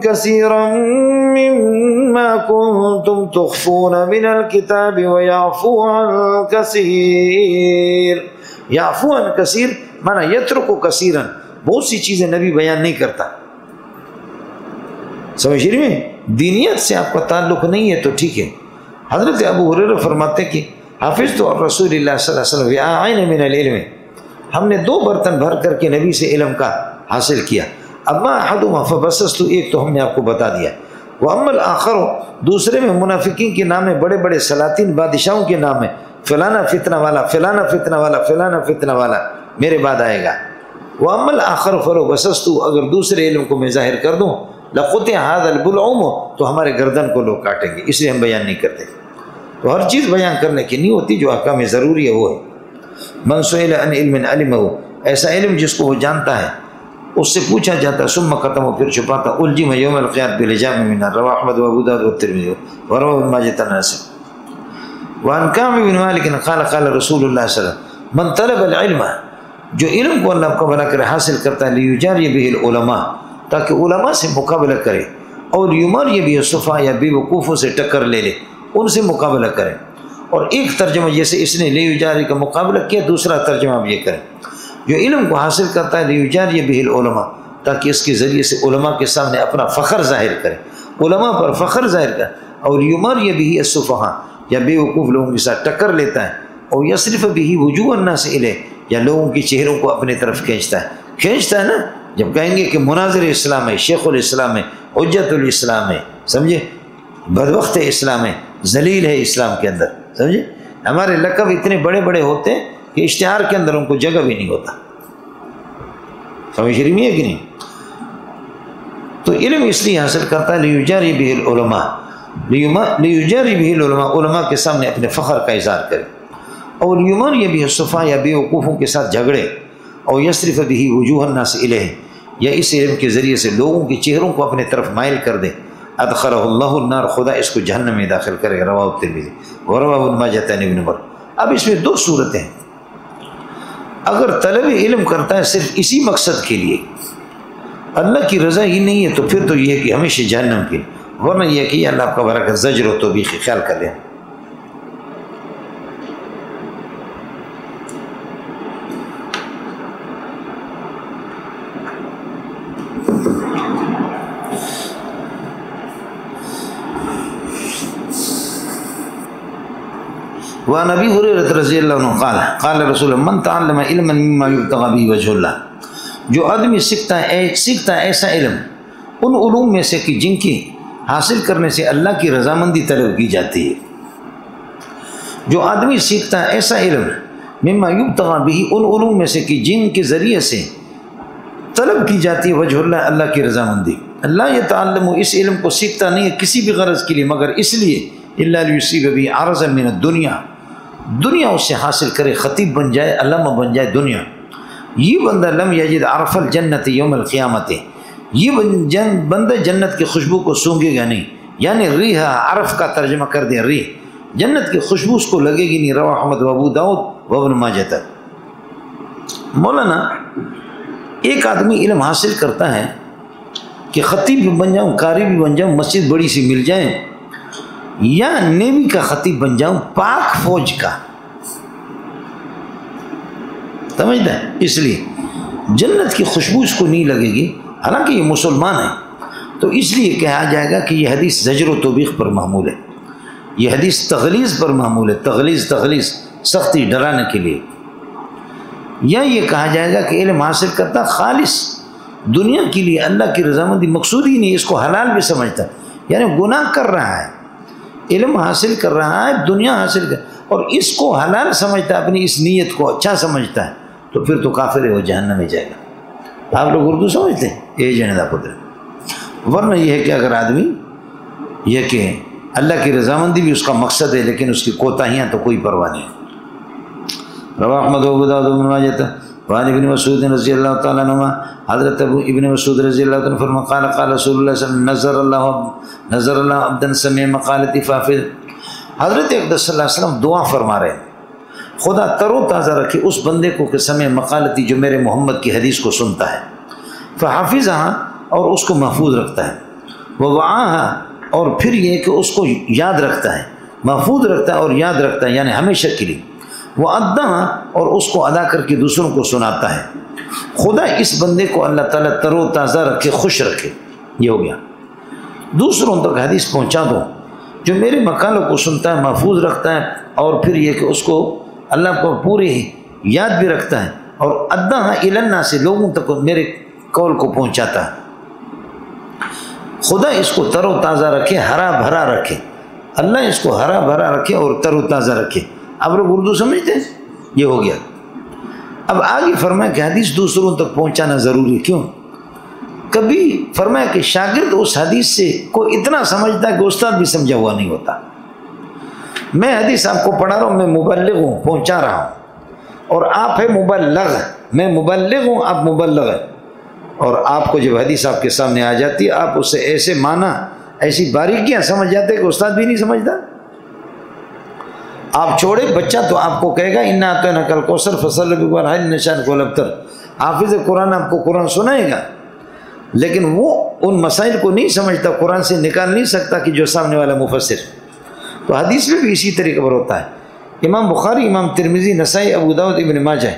کثیرا مما کنتم تخفون من الکتاب ویعفو عن کثیر۔ یعفو عن کثیر معنی یترک کثیرا، بہت سی چیزیں نبی بیان نہیں کرتا۔ سمجھ رہی ہیں؟ دینیت سے آپ کا تعلق نہیں ہے تو ٹھیک ہے۔ حضرت ابو ہریرہ فرماتے کہ حافظ تو رسول اللہ صلی اللہ علیہ وسلم وعاءین من العلم، ہم نے 2 برتن بھر کر کے نبی سے علم کا حاصل کیا، اما احدہما فبصصت، ایک تو ہم نے آپ کو بتا دیا، واما الاخر، دوسرے میں منافقین کے نام ہے، بڑے بڑے سلاطین بادشاہوں کے نام ہے، فلانا فتنہ والا، فلانا فتنہ والا، فلانا فتنہ والا میرے بعد آئے گا۔ واما الاخر فلو بصصت، اگر دوسرے علم کو میں ظاہر کر دوں، لقطع هذا البلعوم، تو ہمارے گردن کو لوگ کاٹیں گے، اس لیے ہم بیان نہیں کرتے۔ تو ہر چیز بیان کرنے کی نہیں ہوتی، جو احکام ضروری ہے وہ ہے۔ من سئل عن علم علمہ، ایسا علم جس کو وہ جانتا ہے اس سے پوچھا جاتا ہے، ثم ختم، و پھر چھپاتا، الجم یوم القیامۃ بلجام من نار، رواہ احمد و ابو داؤد والترمذی وروى ابن ماجہ الناس۔ وعن کعب بن مالک قال قال رسول اللہ صلی اللہ علیہ وسلم من طلب العلم، جو علم کو اللہ کو بنا کر حاصل کرتا ہے، لیجاری به العلماء، تاکہ علماء سے مقابلہ کرے، اور یماری به السفہاء، یا بے وقوفوں سے ٹکر لے لے، ان سے مقابلہ کریں۔ اور ایک ترجمہ جیسے اس نے لیجاری کا مقابلہ کیا، دوسرا ترجمہ آپ یہ کریں، جو علم کو حاصل کرتا ہے، لیجاری به العلماء، تاکہ اس کے ذریعے سے علماء کے سامنے اپنا فخر ظاہر کرے، علماء پر فخر ظاہر کرے، اور یماری به السفہاء، یا بے وقوف لوگوں کے ساتھ ٹکر لیتا ہے، اور یصرف به وجوہ الناس الیہ، یا لوگوں کی چہروں کو اپنے طرف کھینچتا ہے نا۔ جب کہیں گے کہ مناظر اسلام ہے، شیخ الاسلام ہے، حجت الاسلام ہے، سمجھے، بدبخت اسلام ہے، ذلیل ہے اسلام کے اندر، سمجھے۔ ہمارے لقب اتنے بڑے بڑے ہوتے ہیں کہ اشتہار کے اندر ان کو جگہ بھی نہیں ہوتا، سمجھ رہی ہے کہ نہیں؟ تو علم اس لیے حاصل کرتا ہے لیجاری به العلماء، لیجری بھی العلماء، علماء کے سامنے اپنے فخر کا اظہار کرے، اور لیمر یہ بھی الصفا یا بے وقوفوں کے ساتھ جھگڑے، اور یصرف بھی وجوہ الناس الیہ، یا اس علم کے ذریعے سے لوگوں کے چہروں کو اپنے طرف مائل کر دے، ادخلہ اللہ النار، خدا اس کو جہنم میں داخل کرے گا، رواہ ترمذی ورواہ ابن ماجہ عن ابن عمر۔ اب اس میں دو صورتیں ہیں، اگر طلب علم کرتا ہے صرف اسی مقصد کے لیے، اللہ کی رضا ہی نہیں ہے، تو پھر تو یہ ہے کہ ہمیشہ جہنم کی، ورنہ یہ کہ اللہ آپ کا برکت زجر و توبیخ، خیال کر لیں۔ وعن ابی ہریرہ رضی اللہ عنہ قال قال رسول اللہ من تعلم علما مما یبتغى به وجه اللہ، جو آدمی سیکھتا ہے ایسا علم ان علوم میں سے کہ جن کی حاصل کرنے سے اللہ کی رضامندی طلب کی جاتی ہے، جو آدمی سیکھتا ہے ایسا علم مما یبتغى به، ان علوم میں سے کہ جن کے ذریعے سے طلب کی جاتی ہے وجہ اللہ، اللہ کی رضامندی، اللہ یتعلم، اس علم کو سیکھتا نہیں ہے کسی بھی غرض کے لیے مگر اس لیے الا لیصیب به عرضا من الدنیا، دنیا اس سے حاصل کرے، خطیب بن جائے، علامہ بن جائے دنیا، یہ بندہ لم یجد عرف الجنت یوم القیامت، یہ بندہ جنت کی خوشبو کو سونگے گا نہیں، یعنی ریحہ، عرف کا ترجمہ کر دیں ریح، جنت کی خوشبو اس کو لگے گی نہیں، رواہ احمد و ابو داؤد و ابن ماجہ تک۔ مولانا ایک آدمی علم حاصل کرتا ہے کہ خطیب بھی بن جاؤں، قاری بھی بن جاؤں، مسجد بڑی سی مل جائے، یا نیوی کا خطیب بن جاؤں، پاک فوج کا، سمجھتا ہے، اس لیے جنت کی خوشبو اس کو نہیں لگے گی، حالانکہ یہ مسلمان ہے، تو اس لیے کہا جائے گا کہ یہ حدیث زجر و توبیخ پر محمول ہے، یہ حدیث تغلیظ پر محمول ہے، تغلیظ سختی ڈرانے کے لیے، یا یہ کہا جائے گا کہ علم حاصل کرتا خالص دنیا کے لیے، اللہ کی رضامندی مقصود ہی نہیں، اس کو حلال بھی سمجھتا، یعنی گناہ کر رہا ہے، علم حاصل کر رہا ہے، دنیا حاصل کر، اور اس کو حلال سمجھتا ہے، اپنی اس نیت کو اچھا سمجھتا ہے، تو پھر تو کافر ہے، وہ جہنم میں جائے گا۔ آپ لوگ اردو سمجھتے ہیں، یہ جندا پتر، ورنہ یہ ہے کہ اگر آدمی یہ کہ اللہ کی رضامندی بھی اس کا مقصد ہے لیکن اس کی کوتاہیاں تو کوئی پرواہ نہیں۔ رواہ احمد و ابو داؤد و ابن ماجہ وعن ابن مسعود رضی اللہ تعالیٰ عنہ، حضرت ابن مسعود رضی اللہ عنہ فرمایا قال قال رسول اللہ صلی اللہ علیہ وسلم نظر اللہ عبدا سمع مقالتی فافذ، حضرت اقدس صلی اللہ علیہ وسلم دعا فرما رہے ہیں، خدا تر و تازہ رکھے اس بندے کو کہ سمع مقالتی، جو میرے محمد کی حدیث کو سنتا ہے، فحافظہا، اور اس کو محفوظ رکھتا ہے، ووعاہا، اور پھر یہ کہ اس کو یاد رکھتا ہے، محفوظ رکھتا ہے اور یاد رکھتا ہے، یعنی ہمیشہ کے لیے، وَأَدَّاہا، اور اس کو ادا کر کے دوسروں کو سناتا ہے۔ خدا اس بندے کو اللہ تعالیٰ تر و تازہ رکھے، خوش رکھے، یہ ہو گیا، دوسروں تک حدیث پہنچا دو، جو میرے مقالوں کو سنتا ہے، محفوظ رکھتا ہے، اور پھر یہ کہ اس کو اللہ کو پورے یاد بھی رکھتا ہے، اور ادّاہا الی الناس، لوگوں تک میرے قول کو پہنچاتا ہے۔ خدا اس کو تر و تازہ رکھے، ہرا بھرا رکھے، اللہ اس کو ہرا بھرا رکھے اور تر و تازہ رکھے۔ اب لوگ اردو سمجھتے ہیں، یہ ہو گیا۔ اب آگے فرمایا کہ حدیث دوسروں تک پہنچانا ضروری ہے، کیوں؟ کبھی فرمایا کہ شاگرد اس حدیث سے کو اتنا سمجھتا ہے کہ استاد بھی سمجھا ہوا نہیں ہوتا۔ میں حدیث آپ کو پڑھا رہا ہوں، میں مبلغ ہوں، پہنچا رہا ہوں، اور آپ ہے مبلغ، میں مبلغ ہوں، آپ مبلغ ہیں، اور آپ کو جب حدیث آپ کے سامنے آ جاتی ہے، آپ اسے ایسے معنی، ایسی باریکیاں سمجھ جاتے کہ استاد بھی نہیں سمجھتا۔ آپ چھوڑے بچہ تو آپ کو کہے گا اِنَّا أَعْطَيْنَاكَ الْكَوْثَرَ فَصَلِّ لِرَبِّكَ وَانْحَرْ إِنَّ شَانِئَكَ هُوَ الْأَبْتَرُ، حافظ قرآن آپ کو قرآن سنائے گا، لیکن وہ ان مسائل کو نہیں سمجھتا، قرآن سے نکال نہیں سکتا کہ جو سامنے والا مفسر۔ تو حدیث میں بھی اسی طریقے پر ہوتا ہے۔ امام بخاری، امام ترمذی، نسائی، ابو داؤد، ابن ماجہ،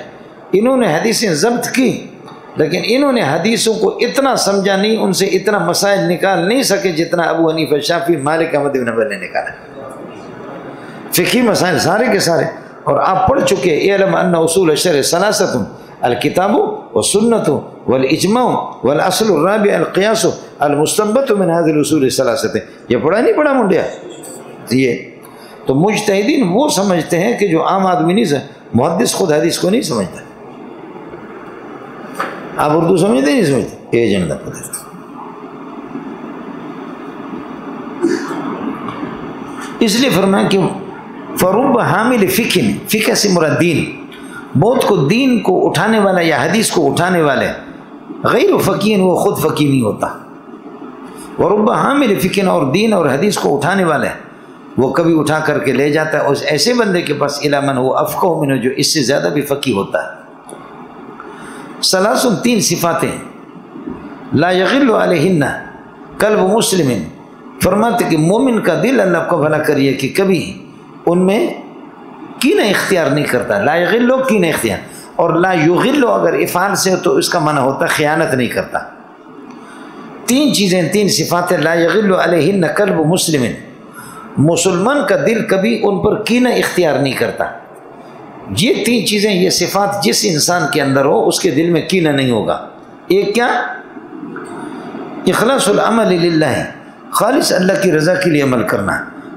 انہوں نے حدیثیں ضبط کی، لیکن انہوں نے حدیثوں کو اتنا سمجھا نہیں، ان سے اتنا مسائل نکال نہیں سکے جتنا ابو حنیفہ، شافعی، مالک، احمد بن حنبل نے نکالا، فقہی مسائل سارے کے سارے۔ اور آپ پڑھ چکے اعلم ان اصول الشرع ثلاثۃ، الکتاب والسنۃ والاجماع والاصل الرابع القیاس المستنبط من هذه الاصول الثلاثۃ، یہ پڑھا نہیں پڑھا منڈیا؟ یہ تو مجتہدین وہ سمجھتے ہیں کہ جو عام آدمی نہیں، محدث خود حدیث کو نہیں سمجھتا۔ آپ اردو سمجھتے نہیں سمجھتے، یہ جنتا پتہ۔ اس لیے فرمایا کہ فرب حامل فقہ، فقہ سے مراد دین، بہت کو دین کو اٹھانے والا یا حدیث کو اٹھانے والے غیر فقیہ وہ خود فقیہ نہیں ہوتا، ورب حامل فقہ اور دین اور حدیث کو اٹھانے والا ہے وہ کبھی اٹھا کر کے لے جاتا ہے اس ایسے بندے کے پاس الی من ہو افقہ منہ، جو اس سے زیادہ بھی فقیہ ہوتا ہے۔ ثلاث، تین صفاتیں لا یغل علیہن قلب مسلم، فرماتے کہ مومن کا دل اللہ کو بھلا کریے کہ کبھی ان میں کینہ اختیار نہیں کرتا، لا یغل کینہ اختیار، اور لا یغل اگر افعال سے تو اس کا معنی ہوتا خیانت نہیں کرتا۔ تین چیزیں، تین صفاتیں لا یغل علیہن قلب مسلم، مسلمان کا دل کبھی ان پر کینہ اختیار نہیں کرتا۔ یہ تین چیزیں، یہ صفات جس انسان کے اندر ہو اس کے دل میں کینہ نہیں ہوگا۔ ایک کیا؟ اخلاص العمل للہ، خالص اللہ کی رضا کے لیے عمل کرنا۔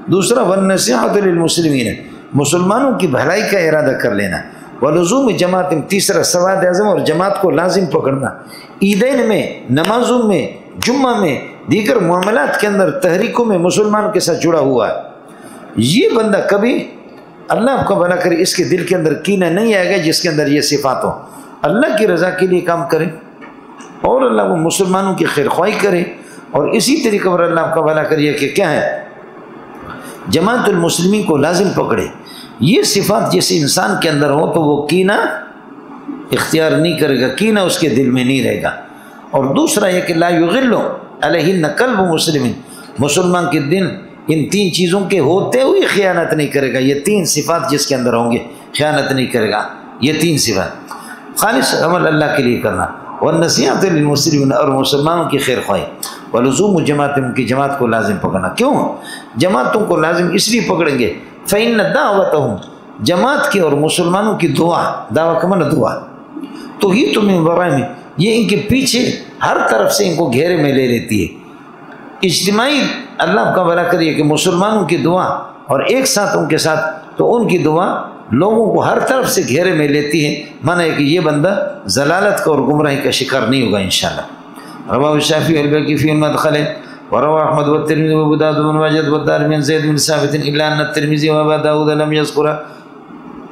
دوسرا والنصیحۃ للمسلمین، مسلمانوں کی بھلائی کا ارادہ کر لینا۔ ولزوم جماعت، تیسرا سواد اعظم اور جماعت کو لازم پکڑنا، عیدین میں، نمازوں میں، جمعہ میں، دیگر معاملات کے اندر، تحریکوں میں مسلمان کے ساتھ جڑا ہوا ہے۔ یہ بندہ کبھی اللہ آپ کا بھلا کرے اس کے دل کے اندر کینہ نہیں آئے گا جس کے اندر یہ صفات ہو، اللہ کی رضا کے لیے کام کرے اور اللہ کو مسلمانوں کی خیر خواہی کرے، اور اسی طریقے پر اللہ آپ کا بھلا کریے کہ کیا ہے جماعت المسلمین کو لازم پکڑے۔ یہ صفات جس انسان کے اندر ہو تو وہ کینہ اختیار نہیں کرے گا، کینہ اس کے دل میں نہیں رہے گا۔ اور دوسرا یہ کہ لا یغل علیہن قلب مسلم، مسلمان کے دل ان تین چیزوں کے ہوتے ہوئے خیانت نہیں کرے گا۔ یہ تین صفات جس کے اندر ہوں گے خیانت نہیں کرے گا۔ یہ تین صفات، خالص عمل اللہ کے لیے کرنا، والنصیحۃ للمسلمین اور مسلمانوں کی خیر خواہی، ولزوم جماعت، ان کی جماعت کو لازم پکڑنا۔ کیوں جماعتوں کو لازم اس لیے پکڑیں گے؟ فإن دعوتہم، جماعت کی اور مسلمانوں کی دعا، دعویٰ کا معنی دعا، تو ہی تمہیں برائے میں، یہ ان کے پیچھے ہر طرف سے ان کو گھیرے میں لے لیتی ہے۔ اجتماعی اللہ کا بھلا کریے کہ مسلمانوں کی دعا اور ایک ساتھ ان کے ساتھ، تو ان کی دعا لوگوں کو ہر طرف سے گھیرے میں لیتی ہے، مانا ہے کہ یہ بندہ ضلالت کا اور گمراہی کا شکار نہیں ہوگا انشاءاللہ۔ رواہ الشافعی والبیہقی فی المدخل، وروى احمد والترمذی وابو داؤد وابن ماجہ والدارمی عن زید بن ثابت الا ان الترمذی وابا داؤد لم یذکر،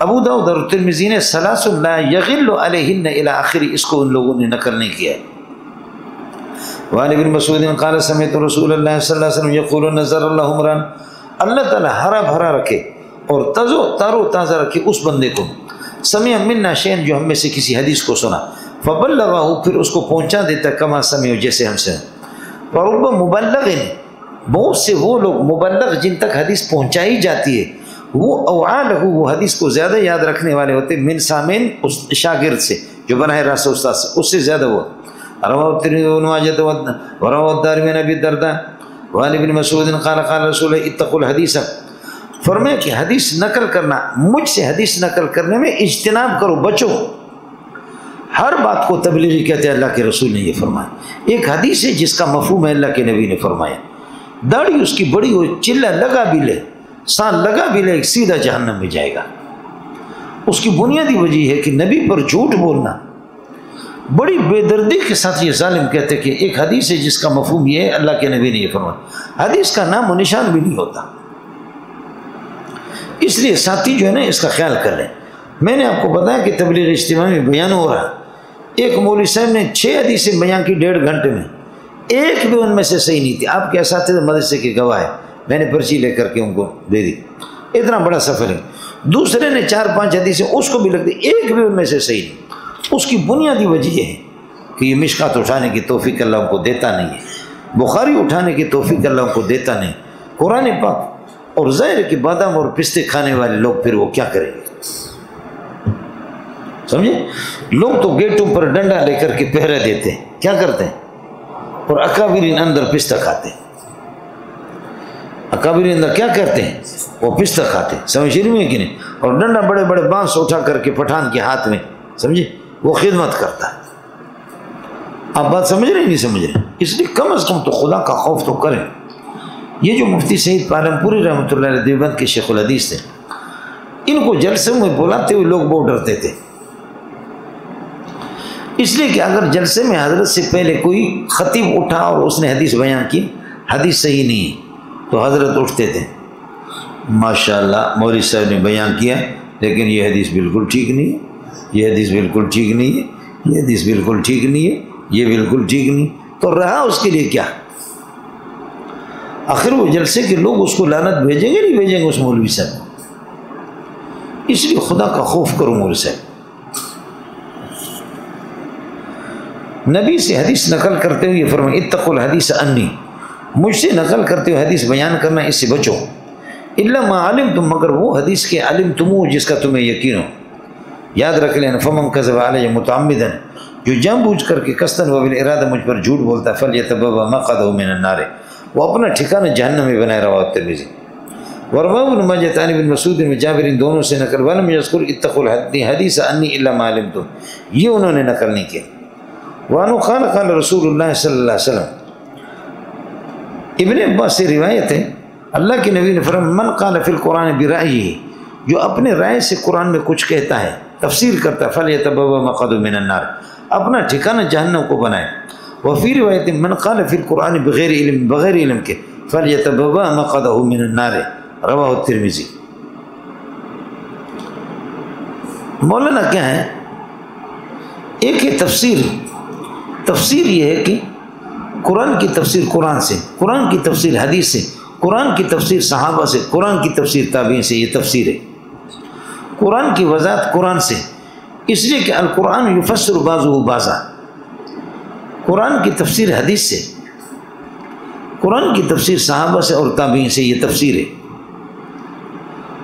ابو داؤد اور ترمذی نے ثلاث لا یغل علیہن الی آخری، اس کو ان لوگوں نے نقل نہیں کیا ہے۔ وعن ابن مسعود قال سمعت رسول اللہ صلی اللہ علیہ وسلم یقول نظر اللہ عمران، اللہ تعالی ہرا بھرا رکھے اور تارو تازہ رکھے اس بندے کو، سمع منا شیئن، جو ہم میں سے کسی حدیث کو سنا، فبلغہ، پھر اس کو پہنچا دیتا کما سمع، جیسے ہم سے۔ ورب مبلغ، بہت سے وہ لوگ مبلغ جن تک حدیث پہنچائی جاتی ہے، وہ اوعالہ، وہ حدیث کو زیادہ یاد رکھنے والے ہوتے من سامعین، اس شاگرد سے جو براہ راست استاد سے، اس سے زیادہ وہ۔ رواہ الترمذی وابن ماجہ وروى الدارمی عن ابی الدرداء وعن ابن مسعود قال قال رسول اللہ اتقوا الحدیث، فرمایا کہ حدیث نقل کرنا، مجھ سے حدیث نقل کرنے میں اجتناب کرو، بچو۔ ہر بات کو تبلیغی کہتے ہیں، اللہ کے رسول نے یہ فرمایا۔ ایک حدیث ہے جس کا مفہوم ہے اللہ کے نبی نے فرمایا، داڑھی اس کی بڑی ہو، چلہ لگا بھی لے، سان لگا بھی لے، سیدھا جہنم میں جائے گا۔ اس کی بنیادی وجہ ہے کہ نبی پر جھوٹ بولنا، بڑی بے دردی کے ساتھ یہ ظالم کہتے کہ ایک حدیث ہے جس کا مفہوم یہ ہے، اللہ کے نبی نے یہ فرمایا، حدیث کا نام و نشان بھی نہیں ہوتا۔ اس لیے ساتھی جو ہے نا اس کا خیال کر لیں۔ میں نے آپ کو بتایا کہ تبلیغ اجتماع میں بیان ہو رہا، ایک مولوی صاحب نے 6 حدیثیں بیان کی 1.5 گھنٹے میں، ایک بھی ان میں سے صحیح نہیں تھی۔ آپ کے اساتذہ مدرسے کے گواہ ہے، میں نے پرچی لے کر کے ان کو دے دی، اتنا بڑا سفر ہے۔ دوسرے نے 4-5 حدیثیں اس کو بھی لگ دی، ایک بھی ان میں سے صحیح نہیں۔ اس کی بنیادی وجہ یہ ہے کہ یہ مشکات اٹھانے کی توفیق اللہ ان کو دیتا نہیں ہے، بخاری اٹھانے کی توفیق اللہ ان کو دیتا نہیں، قرآن پاک، اور ظاہر کہ بادام اور پستے کھانے والے لوگ پھر وہ کیا کریں گے؟ سمجھے؟ لوگ تو گیٹوں پر ڈنڈا لے کر کے پہرے دیتے ہیں، کیا کرتے ہیں؟ اور اکابرین اندر پستہ کھاتے ہیں۔ اکابرین اندر کیا کرتے ہیں؟ وہ پستہ کھاتے ہیں، سمجھ رہی میں کہ نہیں؟ اور ڈنڈا بڑے بڑے بانس اٹھا کر کے پٹھان کے ہاتھ میں، سمجھے، وہ خدمت کرتا ہے۔ آپ بات سمجھ رہے ہیں نہیں سمجھ رہے؟ اس لیے کم از کم تو خدا کا خوف تو کریں۔ یہ جو مفتی سعید پالنپوری رحمۃ اللہ علیہ دیوبند کے شیخ الحدیث تھے، ان کو جلسے میں بلاتے ہوئے لوگ بہت ڈرتے تھے، اس لیے کہ اگر جلسے میں حضرت سے پہلے کوئی خطیب اٹھا اور اس نے حدیث بیان کی، حدیث صحیح نہیں ہے، تو حضرت اٹھتے تھے ماشاءاللہ مولوی صاحب نے بیان کیا، لیکن یہ حدیث بالکل ٹھیک نہیں ہے، یہ حدیث بالکل ٹھیک نہیں ہے، یہ حدیث بالکل ٹھیک نہیں ہے، یہ بالکل ٹھیک نہیں، تو رہا اس کے لیے کیا؟ آخر وہ جلسے کے لوگ اس کو لعنت بھیجیں گے نہیں بھیجیں گے اس مولوی صاحب کو؟ اس لیے خدا کا خوف کرو مولوی صاحب۔ نبی سے حدیث نقل کرتے ہوئے یہ فرمایا اتقوا الحدیث عنی، مجھ سے نقل کرتے ہوئے حدیث بیان کرنا، اس سے بچو، الا ما علمتم، مگر وہ حدیث کے علم تم جس کا تمہیں یقین ہو۔ یاد رکھ لینا فمن کذب علی متعمدا، جو جان بوجھ کر کے قصداً و بالارادہ مجھ پر جھوٹ بولتا ہے، فلیتبوأ مقعدہ من النار، وہ اپنا ٹھکانہ جہنم میں بنائے، رواه ترمذی۔ ورواہ ابن ماجہ عن ابن مسعود بن جابر، ان دونوں سے نقل، ولم یذکر اتقوا الحدیث عنی الا ما علمتم، یہ انہوں نے نقل نہیں کیا۔ وعنہ قال قال رسول اللہ صلی اللہ علیہ وسلم، ابن عباس سے روایت ہے اللہ کے نبی نے فرمایا من قال فی القرآن برأیہ، جو اپنے رائے سے قرآن میں کچھ کہتا ہے، تفسیر کرتا ہے، فلیتبوأ مقعدہ من النار، اپنا ٹھکانہ جہنم کو بنائے۔ وفی روایت من قال فی القرآن بغیر علم، بغیر علم کے، فلیتبوأ مقعدہ من النار، رواہ ترمذی۔ مولانا کیا ہے؟ ایک ہے تفسیر، تفسیر یہ ہے کہ قرآن کی تفسیر قرآن سے، قرآن کی تفسیر حدیث سے، قرآن کی تفسیر صحابہ سے، قرآن کی تفسیر تابعین سے، یہ تفسیر ہے۔ قرآن کی وضاحت قرآن سے، اس لیے کہ القرآن یفسر بعضہ بعضا، قرآن کی تفسیر حدیث سے، قرآن کی تفسیر صحابہ سے اور تابعین سے، یہ تفسیر ہے۔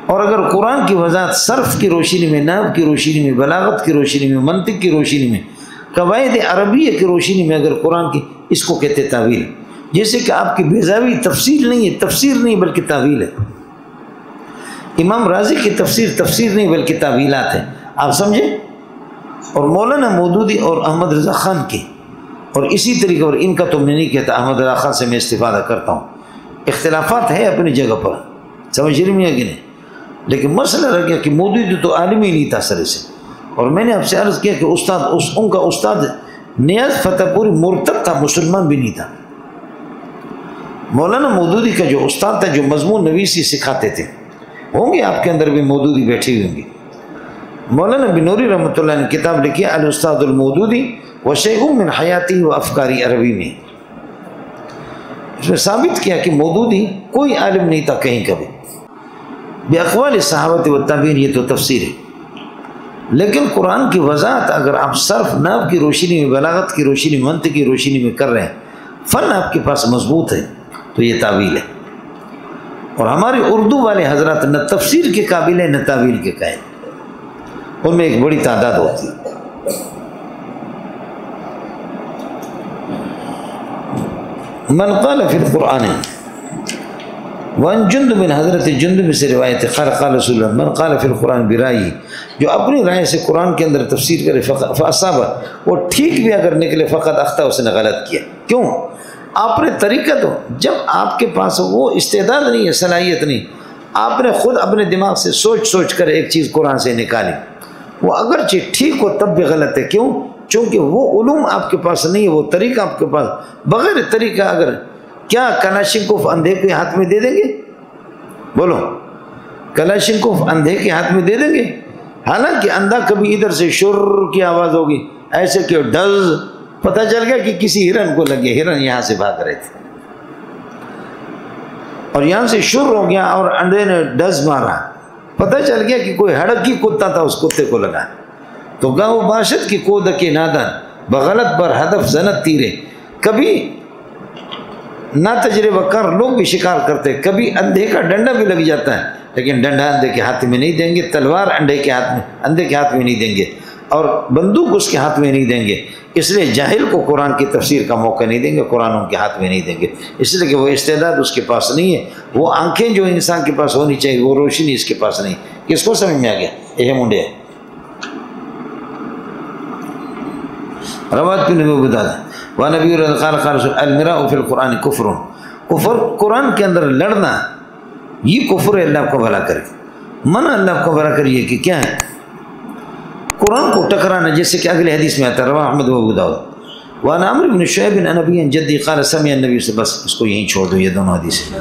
اور اگر قرآن کی وضاحت صرف کی روشنی میں، نحو کی روشنی میں، بلاغت کی روشنی میں، منطق کی روشنی میں، قواعد عربیہ کی روشنی میں اگر قرآن کی، اس کو کہتے تعویل، جیسے کہ آپ کی بیضاوی تفسیر نہیں ہے، تفسیر نہیں بلکہ تعویل ہے۔ امام رازی کی تفسیر تفسیر نہیں بلکہ تعویلات ہیں، آپ سمجھیں۔ اور مولانا مودودی اور احمد رضا خان کی، اور اسی طریقے، اور ان کا تو میں نہیں کہتا، احمد رضا خان سے میں استفادہ کرتا ہوں، اختلافات ہے اپنی جگہ پر، سمجھ رہی ہیں کہ نہیں، لیکن مسئلہ رہ گیا کہ مودودی تو عالم ہی نہیں تھا سرے سے۔ اور میں نے آپ سے عرض کیا کہ استاد، ان کا استاد نیاز فتح پوری مرتد تھا، مسلمان بھی نہیں تھا۔ مولانا مودودی کا جو استاد تھا، جو مضمون نویسی سکھاتے تھے، ہوں گے آپ کے اندر بھی مودودی بیٹھی ہوئی ہوں گی۔ مولانا بنوری رحمۃ اللہ نے کتاب لکھی الاستاذ المودودی وشیء من حیاتی و افکاری، عربی میں اس میں ثابت کیا کہ مودودی کوئی عالم نہیں تھا کہیں کبھی، باقوال صحابت و تابعین، یہ تو تفسیر ہے۔ لیکن قرآن کی وضاحت اگر آپ صرف نحو کی روشنی میں، بلاغت کی روشنی میں، منطق کی روشنی میں کر رہے ہیں، فن آپ کے پاس مضبوط ہے، تو یہ تعویل ہے۔ اور ہمارے اردو والے حضرات نہ تفسیر کے قابل ہیں نہ تعویل کے قائل، ان میں ایک بڑی تعداد ہوتی ہے۔ من قال فی القرآن، وان جندب بن، حضرت جندب سے روایت ہے قال قال رسول اللہ من قال فی القرآن برائیہ، جو اپنی رائے سے قرآن کے اندر تفسیر کرے، فاصابہ، وہ ٹھیک بھی اگر نکلے، فقط اخطا، اس نے غلط کیا۔ کیوں؟ آپ نے طریقہ تو، جب آپ کے پاس وہ استعداد نہیں ہے، صلاحیت نہیں، آپ نے خود اپنے دماغ سے سوچ سوچ کر ایک چیز قرآن سے نکالی، وہ اگرچہ ٹھیک ہو تب بھی غلط ہے۔ کیوں؟ چونکہ وہ علوم آپ کے پاس نہیں ہے، وہ طریقہ آپ کے پاس، بغیر طریقہ اگر، کیا کلاشنکوف اندھے کے ہاتھ میں دے دیں گے؟ بولو، کلاشنکوف اندھے کے ہاتھ میں دے دیں گے؟ حالانکہ اندھا کبھی ادھر سے شر کی آواز ہوگی، ایسے کہ ڈز، پتہ چل گیا کہ کسی ہرن کو لگے، ہرن یہاں سے بھاگ رہے تھے، اور یہاں سے شر ہو گیا اور اندھے نے ڈز مارا، پتہ چل گیا کہ کوئی ہڑکی کتا تھا، اس کتے کو لگا۔ تو گاؤں باشد کی کودک نادان، بغلط بر ہدف زنت تیرے، کبھی نا تجربہ کر لوگ بھی شکار کرتے، کبھی اندھے کا ڈنڈا بھی لگ جاتا ہے، لیکن ڈنڈا اندھے کے ہاتھ میں نہیں دیں گے، تلوار اندھے کے ہاتھ میں نہیں دیں گے، اور بندوق اس کے ہاتھ میں نہیں دیں گے۔ اس لیے جاہل کو قرآن کی تفسیر کا موقع نہیں دیں گے، قرآن ان کے ہاتھ میں نہیں دیں گے، اس لیے کہ وہ استعداد اس کے پاس نہیں ہے، وہ آنکھیں جو انسان کے پاس ہونی چاہیے، وہ روشنی اس کے پاس نہیں۔ کس کو سمجھ میں آ گیا؟ یہ منڈے روایت کی نبی بتا دیں، وَنَبِيُّ قال قال رسول الْمِرَاءُ فِي الْقُرْآنِ كُفْرٌ، کفر قرآن کے اندر لڑنا یہ کفر ہے، اللہ آپ کو بھلا کرے، منع اللہ آپ کو بھلا کریے کہ کیا ہے؟ قرآن کو ٹکرانا، جیسے کہ اگلے حدیث میں آتا ہے، رواہ احمد و ابو داؤد، وعن عمرو بن شعیب عن ابی جدی قال سمع النبی سے، بس اس کو یہیں چھوڑ دو، یہ دونوں حدیث ہیں۔